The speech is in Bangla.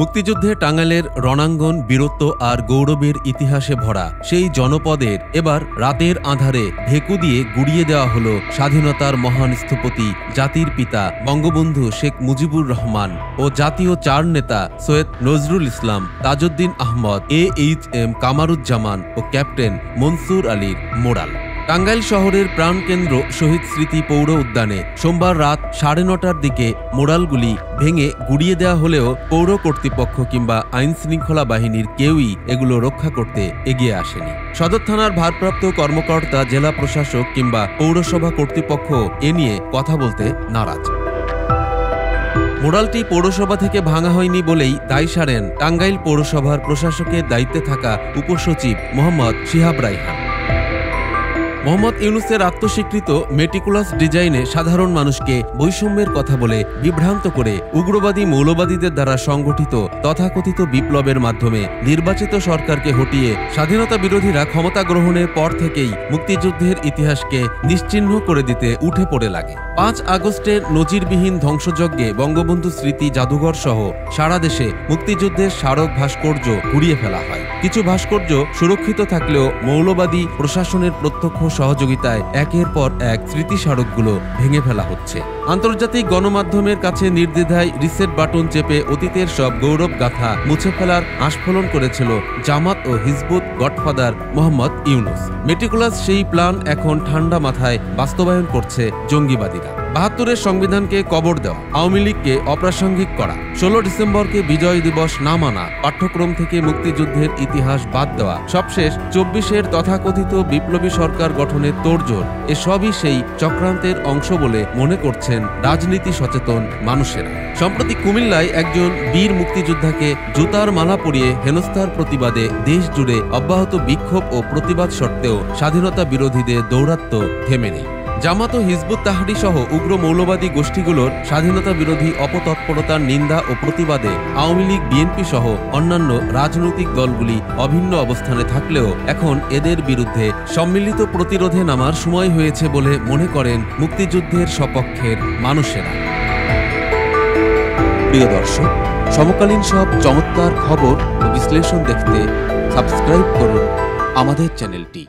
মুক্তিযুদ্ধে টাঙ্গাইলের রণাঙ্গন বীরত্ব আর গৌরবের ইতিহাসে ভরা সেই জনপদের এবার রাতের আঁধারে ভেকু দিয়ে গুড়িয়ে দেওয়া হল স্বাধীনতার মহান স্থপতি জাতির পিতা বঙ্গবন্ধু শেখ মুজিবুর রহমান ও জাতীয় চার নেতা সৈয়দ নজরুল ইসলাম, তাজউদ্দিন আহমদ, AHM কামারুজ্জামান ও ক্যাপ্টেন মনসুর আলীর মোড়াল। টাঙ্গাইল শহরের প্রাণকেন্দ্র শহীদ স্মৃতি পৌর উদ্যানে সোমবার রাত 9:30টার দিকে মোড়ালগুলি ভেঙে গুড়িয়ে দেওয়া হলেও পৌর কর্তৃপক্ষ কিংবা আইন শৃঙ্খলা বাহিনীর কেউই এগুলো রক্ষা করতে এগিয়ে আসেনি। সদর থানার ভারপ্রাপ্ত কর্মকর্তা, জেলা প্রশাসক কিংবা পৌরসভা কর্তৃপক্ষ এ নিয়ে কথা বলতে নারাজ। মোড়ালটি পৌরসভা থেকে ভাঙা হয়নি বলেই দায় সারেন টাঙ্গাইল পৌরসভার প্রশাসকের দায়িত্বে থাকা উপসচিব মোহাম্মদ শিহাব রায়হান। মোহাম্মদ ইউনুসের আত্মস্বীকৃত মেটিকুলাস ডিজাইনে সাধারণ মানুষকে বৈষম্যের কথা বলে বিভ্রান্ত করে উগ্রবাদী মৌলবাদীদের দ্বারা সংগঠিত তথাকথিত বিপ্লবের মাধ্যমে নির্বাচিত সরকারকে হটিয়ে স্বাধীনতা বিরোধীরা ক্ষমতা গ্রহণের পর থেকেই মুক্তিযুদ্ধের ইতিহাসকে নিশ্চিহ্ন করে দিতে উঠে পড়ে লাগে। 5 আগস্টের নজিরবিহীন ধ্বংসযজ্ঞে বঙ্গবন্ধু স্মৃতি জাদুঘর সহ সারা দেশে মুক্তিযুদ্ধের স্মারক ভাস্কর্য গুড়িয়ে ফেলা হয়। কিছু ভাস্কর্য সুরক্ষিত থাকলেও মৌলবাদী প্রশাসনের প্রত্যক্ষ সহযোগিতায় একের পর এক স্মৃতিস্মারকগুলো ভেঙে ফেলা হচ্ছে। আন্তর্জাতিক গণমাধ্যমের কাছে নির্দ্বিধায় রিসেট বাটন চেপে অতীতের সব গৌরব গাথা মুছে ফেলার আস্ফোলন করেছিল জামাত ও হিজবুত গডফাদার মোহাম্মদ ইউনুস। মেটিকুলাস সেই প্ল্যান এখন ঠান্ডা মাথায় বাস্তবায়ন করছে জঙ্গিবাদীরা। 72-এর সংবিধানকে কবর দেওয়া, আওয়ামী লীগকে অপ্রাসঙ্গিক করা, 16 ডিসেম্বরকে বিজয় দিবস না মানা, পাঠ্যক্রম থেকে মুক্তিযুদ্ধের ইতিহাস বাদ দেওয়া, সবশেষ 24-এর তথাকথিত বিপ্লবী সরকার গঠনের তোড়জোড়, এসবই সেই চক্রান্তের অংশ বলে মনে করছেন রাজনীতি সচেতন মানুষেরা। সম্প্রতি কুমিল্লায় একজন বীর মুক্তিযোদ্ধাকে জুতার মালা পরিয়ে হেনস্থার প্রতিবাদে দেশ জুড়ে অব্যাহত বিক্ষোভ ও প্রতিবাদ সত্ত্বেও স্বাধীনতা বিরোধীদের দৌরাত্ম্য থেমে নেই। জামাত ও হিজবুত তাহরীর সহ উগ্র মৌলবাদী গোষ্ঠীগুলোর স্বাধীনতা বিরোধী অপতৎপরতার নিন্দা ও প্রতিবাদে আওয়ামী লীগ, বিএনপি সহ অন্যান্য রাজনৈতিক দলগুলি অভিন্ন অবস্থানে থাকলেও এখন এদের বিরুদ্ধে সম্মিলিত প্রতিরোধে নামার সময় হয়েছে বলে মনে করেন মুক্তিযুদ্ধের সপক্ষের মানুষেরা। প্রিয় দর্শক, সমকালীন সব চমৎকার খবর ও বিশ্লেষণ দেখতে সাবস্ক্রাইব করুন আমাদের চ্যানেলটি।